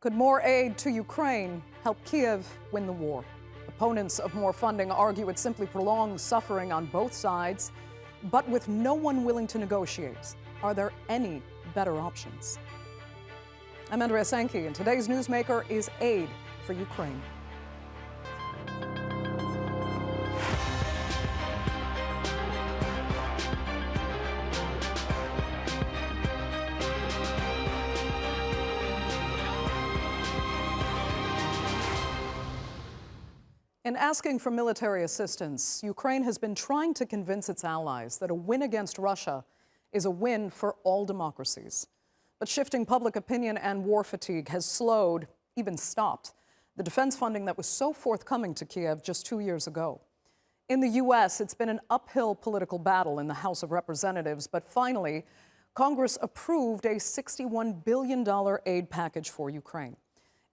Could more aid to Ukraine help Kiev win the war? Opponents of more funding argue it simply prolongs suffering on both sides, but with no one willing to negotiate. Are there any better options? I'm Andrea Sanke, and today's Newsmaker is aid for Ukraine. In asking for military assistance, Ukraine has been trying to convince its allies that a win against Russia is a win for all democracies. But shifting public opinion and war fatigue has slowed, even stopped, the defense funding that was so forthcoming to Kiev just 2 years ago. In the U.S., it's been an uphill political battle in the House of Representatives, but finally, Congress approved a $61 billion aid package for Ukraine.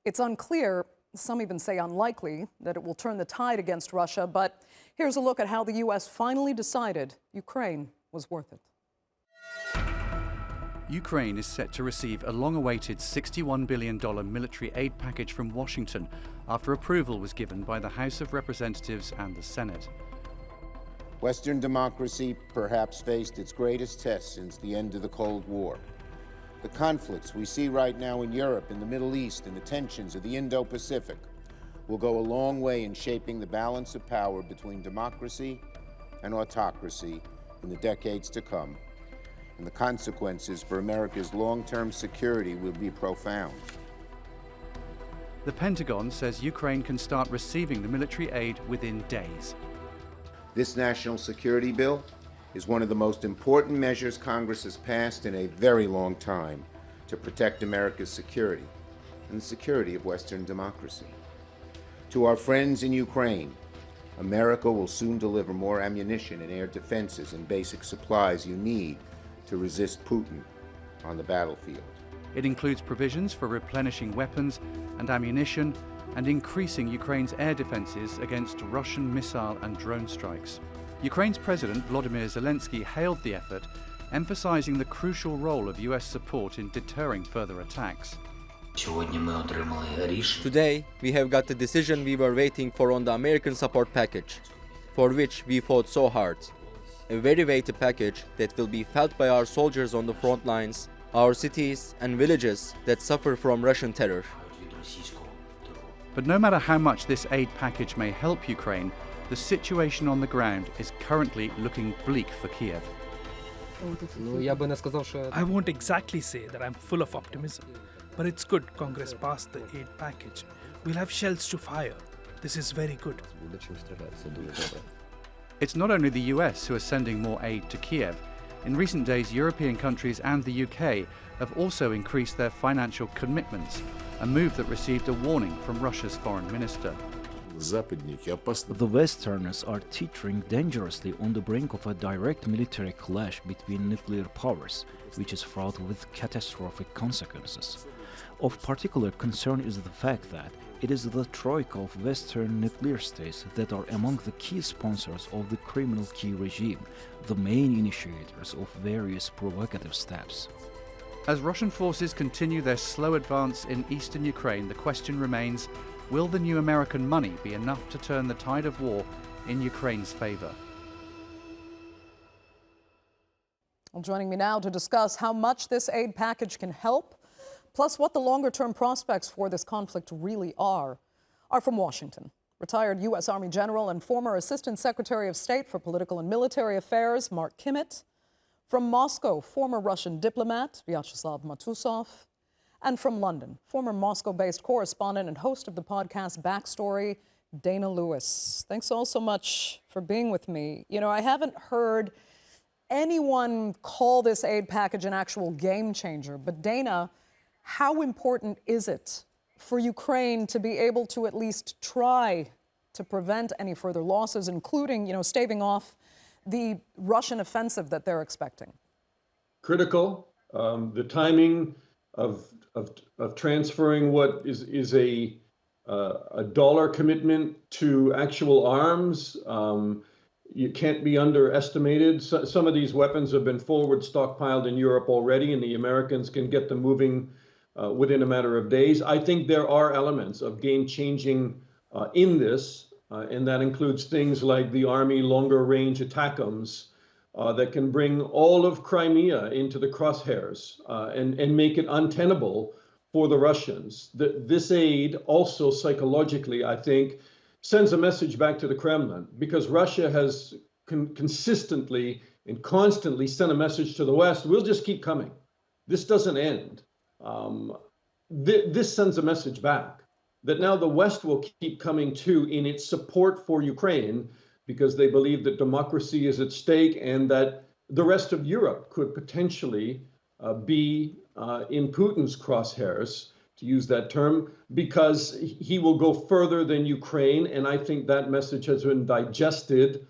It's unclear, some even say unlikely, that it will turn the tide against Russia, but here's a look at how the U.S. finally decided Ukraine was worth it. Ukraine is set to receive a long-awaited $61 billion military aid package from Washington after approval was given by the House of Representatives and the Senate. Western democracy perhaps faced its greatest test since the end of the Cold War. The conflicts we see right now in Europe, in the Middle East, and the tensions of the Indo-Pacific will go a long way in shaping the balance of power between democracy and autocracy in the decades to come. And the consequences for America's long-term security will be profound. The Pentagon says Ukraine can start receiving the military aid within days. This national security bill is one of the most important measures Congress has passed in a very long time to protect America's security and the security of Western democracy. To our friends in Ukraine, America will soon deliver more ammunition and air defenses and basic supplies you need to resist Putin on the battlefield. It includes provisions for replenishing weapons and ammunition and increasing Ukraine's air defenses against Russian missile and drone strikes. Ukraine's President Volodymyr Zelensky hailed the effort, emphasizing the crucial role of US support in deterring further attacks. Today, we have got the decision we were waiting for on the American support package, for which we fought so hard. A very weighty package that will be felt by our soldiers on the front lines, our cities and villages that suffer from Russian terror. But no matter how much this aid package may help Ukraine, the situation on the ground is currently looking bleak for Kiev. I won't exactly say that I'm full of optimism, but it's good Congress passed the aid package. We'll have shells to fire. This is very good. It's not only the US who are sending more aid to Kiev. In recent days, European countries and the UK have also increased their financial commitments, a move that received a warning from Russia's foreign minister. The Westerners are teetering dangerously on the brink of a direct military clash between nuclear powers, which is fraught with catastrophic consequences. Of particular concern is the fact that it is the troika of Western nuclear states that are among the key sponsors of the criminal Kiev regime, the main initiators of various provocative steps. As Russian forces continue their slow advance in eastern Ukraine, the question remains, will the new American money be enough to turn the tide of war in Ukraine's favor? Well, joining me now to discuss how much this aid package can help, plus what the longer-term prospects for this conflict really are from Washington. Retired U.S. Army General and former Assistant Secretary of State for Political and Military Affairs, Mark Kimmitt. From Moscow, former Russian diplomat, Vyacheslav Matusov. And from London, former Moscow-based correspondent and host of the podcast Backstory, Dana Lewis. Thanks all so much for being with me. You know, I haven't heard anyone call this aid package an actual game changer, but Dana, how important is it for Ukraine to be able to at least try to prevent any further losses, including, staving off the Russian offensive that they're expecting? Critical. The timing of transferring what is a dollar commitment to actual arms, you can't be underestimated. Some of these weapons have been forward stockpiled in Europe already, and the Americans can get them moving within a matter of days. I think there are elements of game-changing in this, and that includes things like the Army longer-range ATACMS that can bring all of Crimea into the crosshairs and make it untenable for the Russians. This aid also psychologically, I think, sends a message back to the Kremlin, because Russia has consistently and constantly sent a message to the West: we'll just keep coming. This doesn't end. This sends a message back that now the West will keep coming too in its support for Ukraine, because they believe that democracy is at stake and that the rest of Europe could potentially be in Putin's crosshairs, to use that term, because he will go further than Ukraine. And I think that message has been digested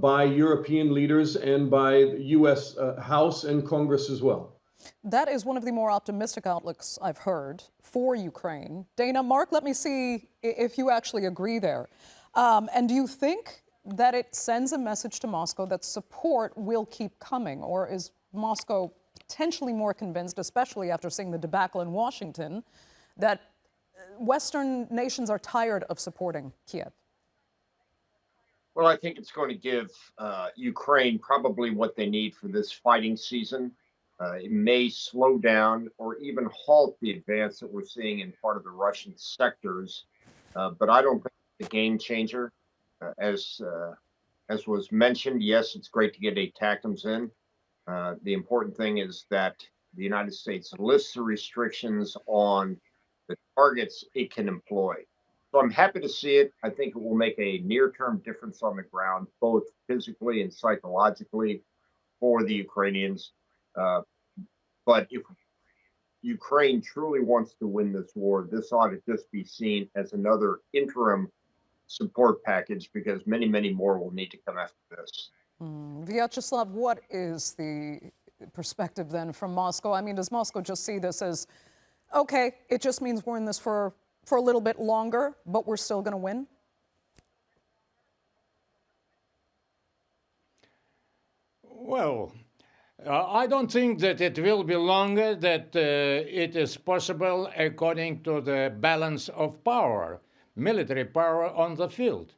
by European leaders and by the US House and Congress as well. That is one of the more optimistic outlooks I've heard for Ukraine. Dana, Mark, let me see if you actually agree there. And do you think that it sends a message to Moscow that support will keep coming? Or is Moscow potentially more convinced, especially after seeing the debacle in Washington, that Western nations are tired of supporting Kiev? Well, I think it's going to give Ukraine probably what they need for this fighting season. It may slow down or even halt the advance that we're seeing in part of the Russian sectors, but I don't think it's a game changer. As was mentioned, yes, it's great to get ATACMS in. The important thing is that the United States lists the restrictions on the targets it can employ. So I'm happy to see it. I think it will make a near-term difference on the ground, both physically and psychologically for the Ukrainians. But if Ukraine truly wants to win this war, this ought to just be seen as another interim support package, because many, many more will need to come after this. Vyacheslav, what is the perspective then from Moscow? I mean, does Moscow just see this as, okay, it just means we're in this for a little bit longer, but we're still going to win? Well, I don't think that it will be longer, that it is possible according to the balance of power, military power on the field.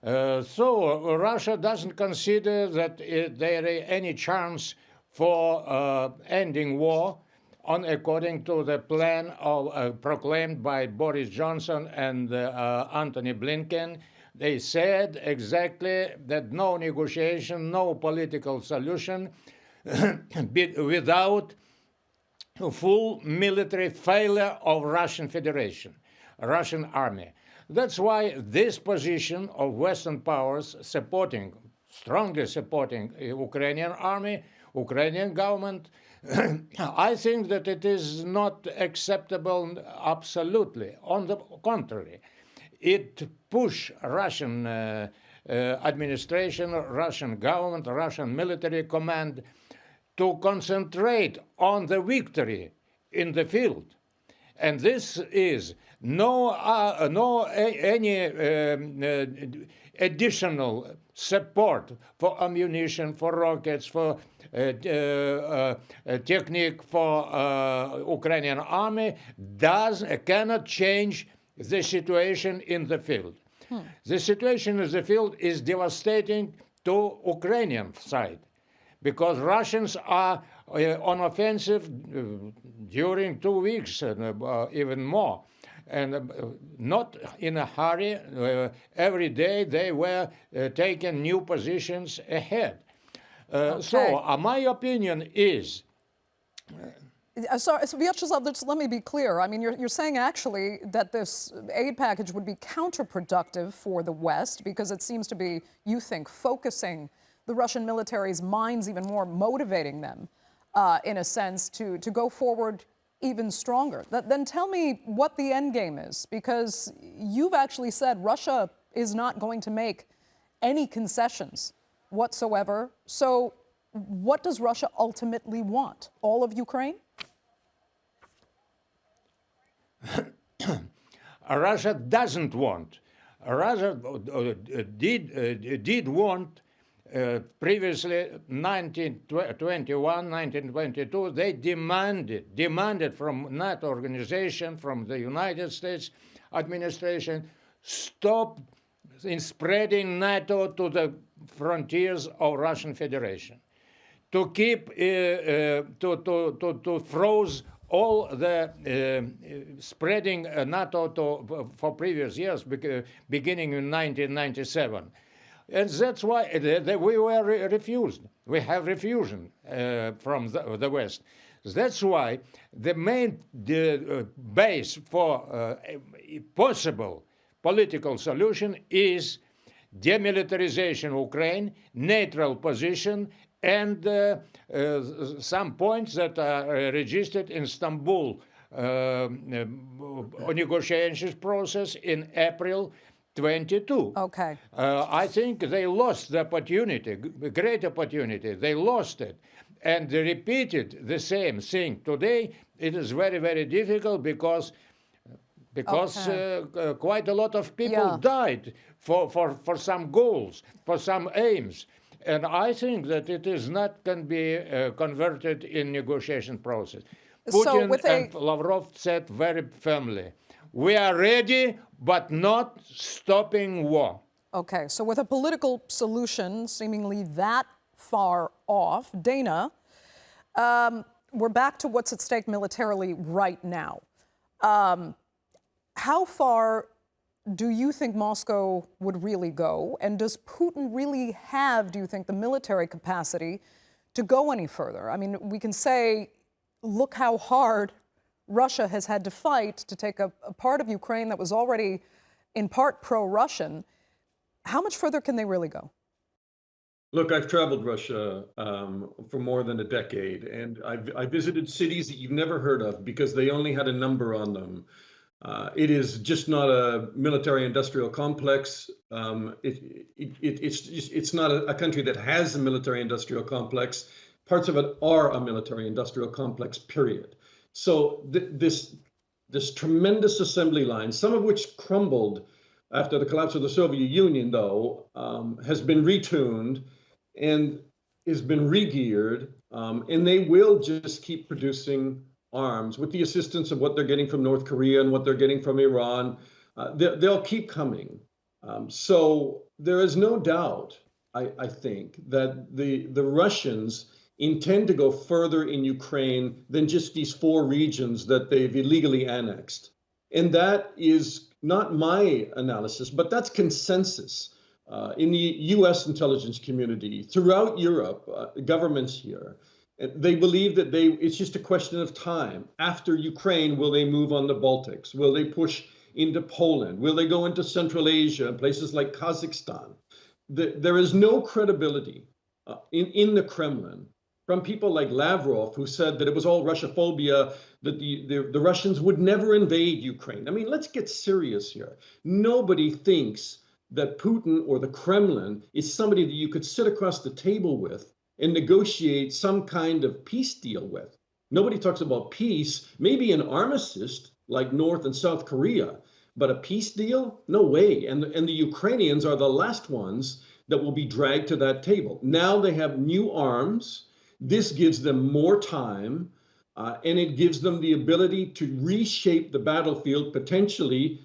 So Russia doesn't consider that there is any chance for ending war according to the plan proclaimed by Boris Johnson and Antony Blinken. They said exactly that no negotiation, no political solution without full military failure of Russian Federation, Russian army. That's why this position of Western powers strongly supporting Ukrainian army, Ukrainian government, I think that it is not acceptable absolutely. On the contrary, it pushes Russian administration, Russian government, Russian military command to concentrate on the victory in the field. And this is any additional support for ammunition, for rockets, for technique for Ukrainian army cannot change the situation in the field. The situation in the field is devastating to Ukrainian side, because Russians are on offensive during 2 weeks, even more, and not in a hurry. Every day they were taking new positions ahead. So my opinion is... So Vyacheslav, let me be clear. I mean, you're saying actually that this aid package would be counterproductive for the West, because it seems to be, you think, focusing the Russian military's minds even more, motivating them, in a sense, to go forward even stronger. Then tell me what the end game is, because you've actually said Russia is not going to make any concessions whatsoever. So what does Russia ultimately want? All of Ukraine? Russia doesn't want. Russia did want Previously, 1921, 1922, they demanded from NATO organization, from the United States administration, stop in spreading NATO to the frontiers of Russian Federation, to keep, to froze all the spreading NATO for previous years, beginning in 1997. And that's why we were refused. We have refused from the West. That's why the main base for a possible political solution is demilitarization of Ukraine, neutral position, and some points that are registered in Istanbul negotiations process in April 22. Okay. I think they lost the opportunity, great opportunity. They lost it. And they repeated the same thing. Today, it is very, very difficult because quite a lot of people died for some goals, for some aims. And I think that it is not can be converted in negotiation process. Putin and Lavrov said very firmly, we are ready, but not stopping war. Okay, so with a political solution seemingly that far off, Dana, we're back to what's at stake militarily right now. How far do you think Moscow would really go? And does Putin really have, do you think, the military capacity to go any further? I mean, we can say, look how hard Russia has had to fight to take a part of Ukraine that was already in part pro-Russian. How much further can they really go? Look, I've traveled Russia for more than a decade, and I visited cities that you've never heard of because they only had a number on them. It is just not a military-industrial complex. It's not a country that has a military-industrial complex. Parts of it are a military-industrial complex, period. So this tremendous assembly line, some of which crumbled after the collapse of the Soviet Union, though, has been retuned and has been re-geared, and they will just keep producing arms with the assistance of what they're getting from North Korea and what they're getting from Iran. They'll keep coming. So there is no doubt, I think, that the Russians intend to go further in Ukraine than just these 4 regions that they've illegally annexed. And that is not my analysis, but that's consensus in the US intelligence community, throughout Europe, governments here. They believe that it's just a question of time. After Ukraine, will they move on the Baltics? Will they push into Poland? Will they go into Central Asia and places like Kazakhstan? There is no credibility in the Kremlin from people like Lavrov, who said that it was all Russophobia, that the Russians would never invade Ukraine. I mean, let's get serious here. Nobody thinks that Putin or the Kremlin is somebody that you could sit across the table with and negotiate some kind of peace deal with. Nobody talks about peace, maybe an armistice like North and South Korea, but a peace deal? No way. And the Ukrainians are the last ones that will be dragged to that table. Now they have new arms. This gives them more time, and it gives them the ability to reshape the battlefield potentially,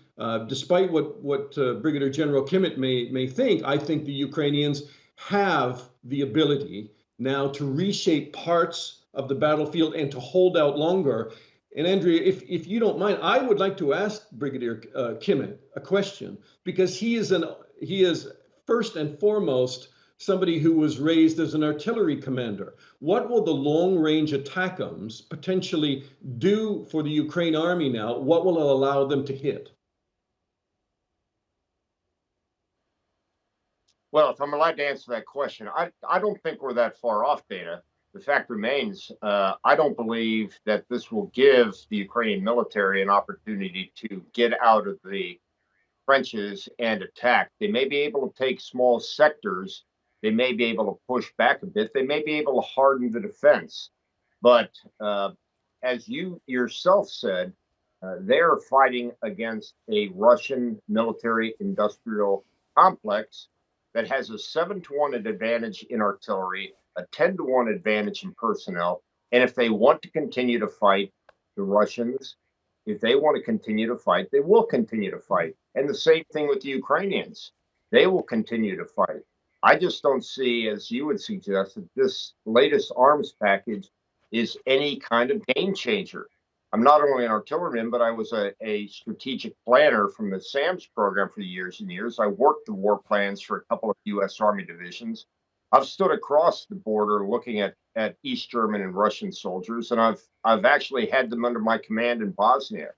despite what Brigadier General Kimmitt may think. I think the Ukrainians have the ability now to reshape parts of the battlefield and to hold out longer. And Andrea, if you don't mind, I would like to ask Brigadier Kimmitt a question, because he is first and foremost somebody who was raised as an artillery commander. What will the long-range ATACMS potentially do for the Ukraine army now? What will it allow them to hit? Well, if I'm allowed to answer that question, I don't think we're that far off, Dana. The fact remains, I don't believe that this will give the Ukrainian military an opportunity to get out of the trenches and attack. They may be able to take small sectors. They may be able to push back a bit. They may be able to harden the defense. But as you yourself said, they're fighting against a Russian military industrial complex that has a 7-to-1 advantage in artillery, a 10-to-1 advantage in personnel. And if they want to continue to fight the Russians, if they want to continue to fight, they will continue to fight. And the same thing with the Ukrainians. They will continue to fight. I just don't see, as you would suggest, that this latest arms package is any kind of game changer. I'm not only an artilleryman, but I was a strategic planner from the SAMS program for years and years. I worked the war plans for a couple of U.S. Army divisions. I've stood across the border looking at East German and Russian soldiers, and I've actually had them under my command in Bosnia.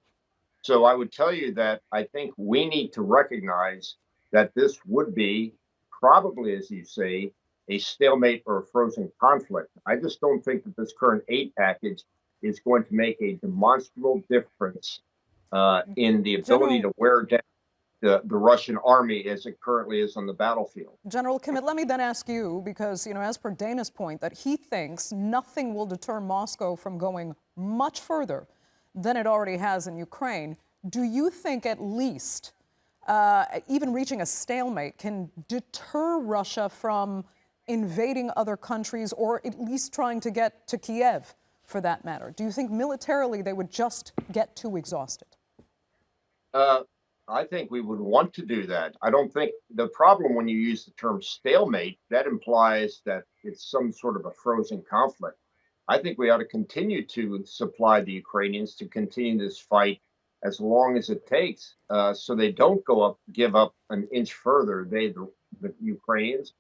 So I would tell you that I think we need to recognize that this would be probably, as you say, a stalemate or a frozen conflict. I just don't think that this current aid package is going to make a demonstrable difference in the ability to wear down the Russian army as it currently is on the battlefield. General Kimmitt, let me then ask you, because, as per Dana's point, that he thinks nothing will deter Moscow from going much further than it already has in Ukraine. Do you think at least even reaching a stalemate can deter Russia from invading other countries, or at least trying to get to Kiev, for that matter? Do you think militarily they would just get too exhausted? I think we would want to do that. I don't think the problem when you use the term stalemate, that implies that it's some sort of a frozen conflict. I think we ought to continue to supply the Ukrainians to continue this fight as long as it takes, so they don't give up an inch further, the Ukrainians,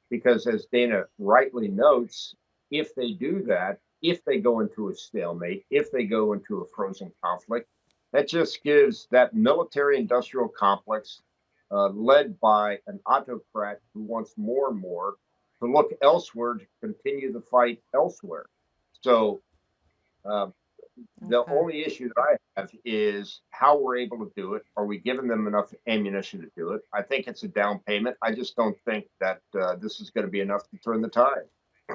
because as Dana rightly notes, if they do that, if they go into a stalemate, if they go into a frozen conflict, that just gives that military-industrial complex led by an autocrat who wants more and more to look elsewhere to continue the fight elsewhere. So the only issue that I have is how we're able to do it. Are we giving them enough ammunition to do it? I think it's a down payment. I just don't think that this is going to be enough to turn the tide.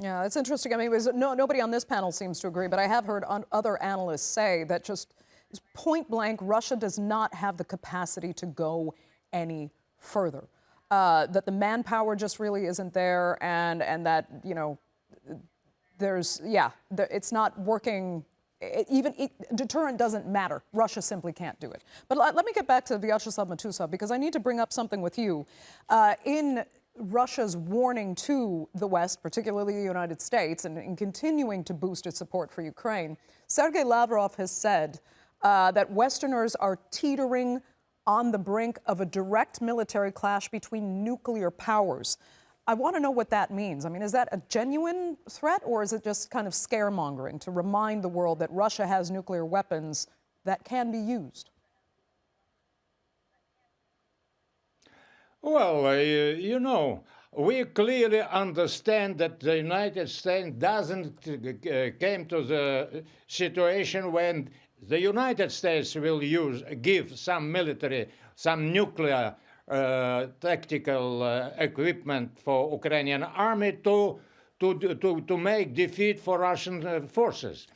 Yeah, it's interesting. I mean, nobody on this panel seems to agree, but I have heard other analysts say that just point blank, Russia does not have the capacity to go any further. That the manpower just really isn't there, and that, it's not working. Deterrent doesn't matter. Russia simply can't do it. But let me get back to Vyacheslav Matusov, because I need to bring up something with you. In Russia's warning to the West, particularly the United States, and in continuing to boost its support for Ukraine, Sergei Lavrov has said that Westerners are teetering on the brink of a direct military clash between nuclear powers. I want to know what that means. I mean, is that a genuine threat, or is it just kind of scaremongering to remind the world that Russia has nuclear weapons that can be used? Well, we clearly understand that the United States doesn't came to the situation when the United States will give some military, some nuclear tactical equipment for Ukrainian army to make defeat for Russian forces.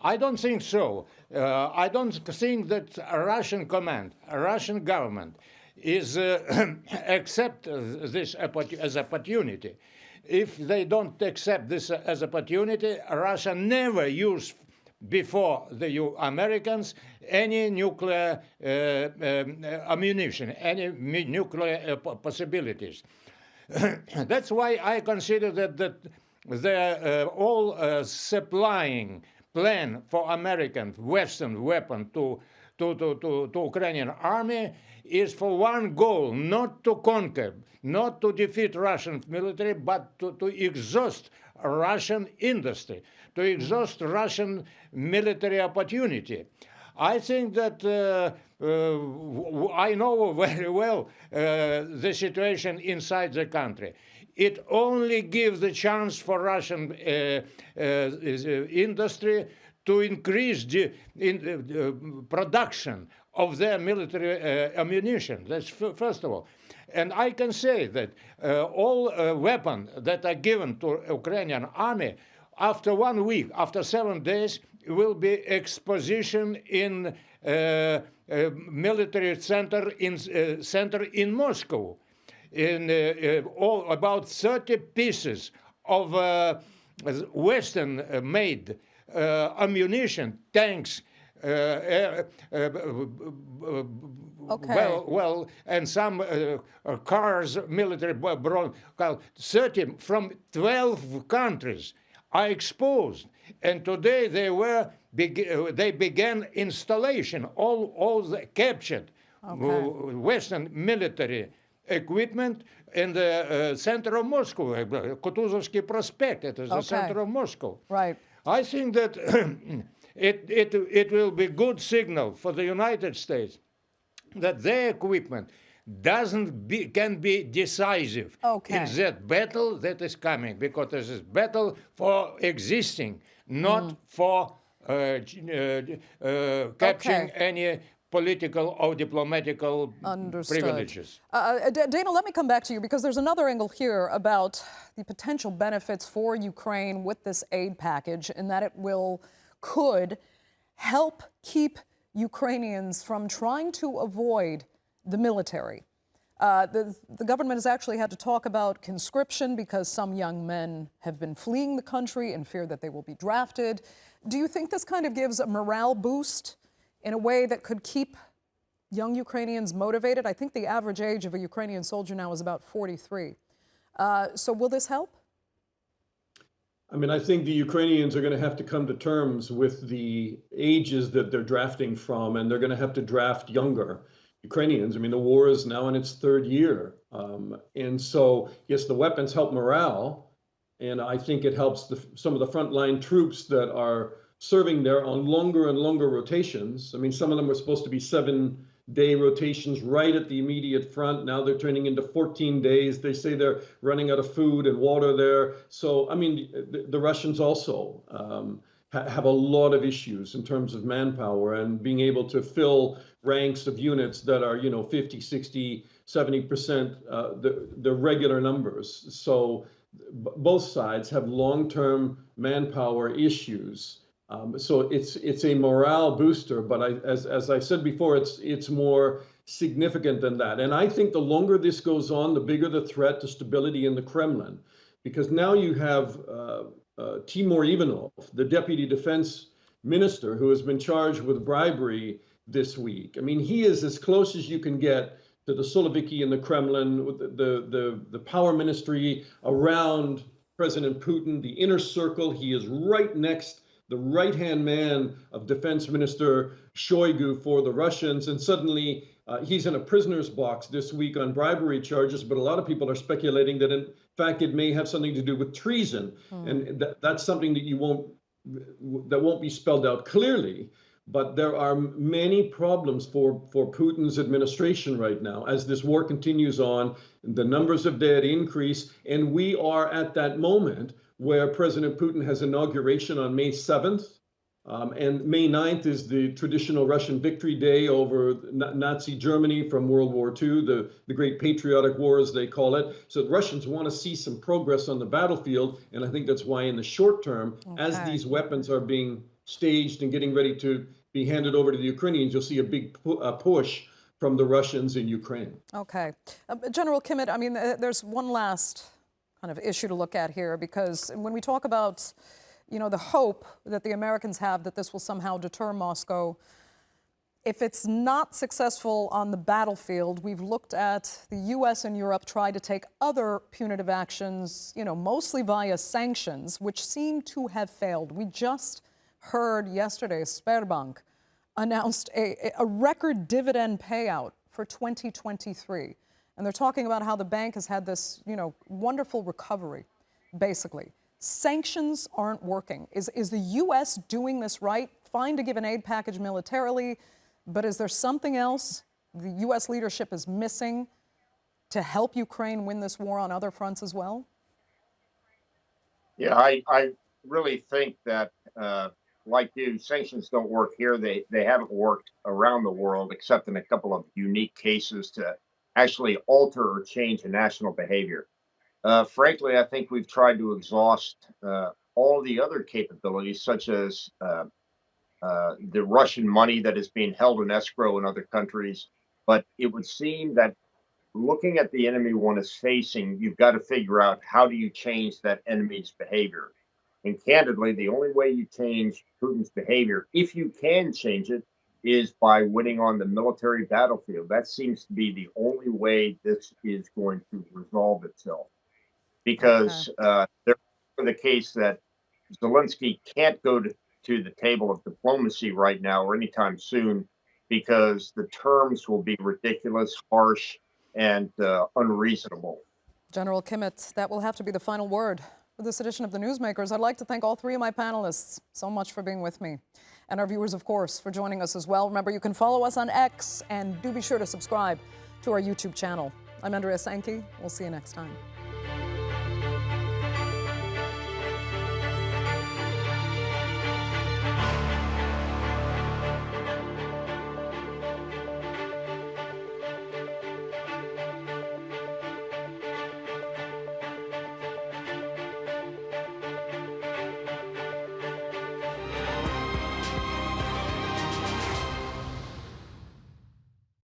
I don't think so. I don't think that a Russian command, a Russian government, is accept this as opportunity. If they don't accept this as opportunity, Russia never used before the Americans any nuclear ammunition, any nuclear possibilities. That's why I consider that the all supplying plan for American Western weapon to Ukrainian army is for one goal: not to conquer, not to defeat Russian military, but to exhaust Russian industry, to exhaust Russian military opportunity. I think that I know very well the situation inside the country. It only gives the chance for Russian industry to increase the production of their military ammunition. That's first of all. And I can say that all weapons that are given to Ukrainian army, after 1 week, after 7 days, will be exposition in military center in Moscow. in all about 30 pieces of Western-made ammunition, tanks, well, and some cars, military, 30 from 12 countries are exposed, and today they began installation, all the captured Western military equipment in the center of Moscow, Kutuzovsky Prospect. It is the center of Moscow. Right. I think that it will be good signal for the United States that their equipment can be decisive in that battle that is coming, because this is battle for existing, not for capturing any political or diplomatical privileges. Dana, let me come back to you, because there's another angle here about the potential benefits for Ukraine with this aid package, and that it could help keep Ukrainians from trying to avoid the military. The government has actually had to talk about conscription because some young men have been fleeing the country in fear that they will be drafted. Do you think this kind of gives a morale boost in a way that could keep young Ukrainians motivated? I think the average age of a Ukrainian soldier now is about 43. So will this help? I mean, I think the Ukrainians are going to have to come to terms with the ages that they're drafting from, and they're going to have to draft younger Ukrainians. I mean, the war is now in its third year. And so, yes, the weapons help morale, and I think it helps some of the frontline troops that are serving there on longer and longer rotations. I mean, some of them were supposed to be 7-day rotations right at the immediate front. Now they're turning into 14 days. They say they're running out of food and water there. So, I mean, the Russians also have a lot of issues in terms of manpower and being able to fill ranks of units that are, 50, 60, 70% the regular numbers. So both sides have long-term manpower issues. So it's a morale booster, but as I said before, it's more significant than that. And I think the longer this goes on, the bigger the threat to stability in the Kremlin, because now you have Timur Ivanov, the deputy defense minister, who has been charged with bribery this week. I mean, he is as close as you can get to the Siloviki in the Kremlin, the power ministry around President Putin, the inner circle. He is right next, the right-hand man of Defense Minister Shoigu for the Russians, and suddenly he's in a prisoner's box this week on bribery charges, but a lot of people are speculating that in fact it may have something to do with treason, and that's something that won't be spelled out clearly. But there are many problems for Putin's administration right now as this war continues on, the numbers of dead increase, and we are at that moment where President Putin has inauguration on May 7th, and May 9th is the traditional Russian victory day over Nazi Germany from World War II, the Great Patriotic War, as they call it. So the Russians want to see some progress on the battlefield, and I think that's why in the short term, as these weapons are being staged and getting ready to be handed over to the Ukrainians, you'll see a big push from the Russians in Ukraine. Okay. General Kimmitt, I mean, there's one last kind of issue to look at here, because when we talk about, the hope that the Americans have that this will somehow deter Moscow, if it's not successful on the battlefield, we've looked at the U.S. and Europe try to take other punitive actions, mostly via sanctions, which seem to have failed. We just heard yesterday Sberbank announced a record dividend payout for 2023. And they're talking about how the bank has had this, wonderful recovery, basically. Sanctions aren't working. Is the U.S. doing this right? Fine to give an aid package militarily, but is there something else the U.S. leadership is missing to help Ukraine win this war on other fronts as well? Yeah, I really think that, like you, sanctions don't work here. They haven't worked around the world, except in a couple of unique cases to actually alter or change a national behavior. Frankly, I think we've tried to exhaust all the other capabilities, such as the Russian money that is being held in escrow in other countries. But it would seem that looking at the enemy one is facing, you've got to figure out how do you change that enemy's behavior. And candidly, the only way you change Putin's behavior, if you can change it, is by winning on the military battlefield. That seems to be the only way this is going to resolve itself. Because there's the case that Zelensky can't go to the table of diplomacy right now or anytime soon because the terms will be ridiculous, harsh, and unreasonable. General Kimmitt, that will have to be the final word for this edition of the Newsmakers. I'd like to thank all three of my panelists so much for being with me. And our viewers, of course, for joining us as well. Remember, you can follow us on X and do be sure to subscribe to our YouTube channel. I'm Andrea Sanke. We'll see you next time.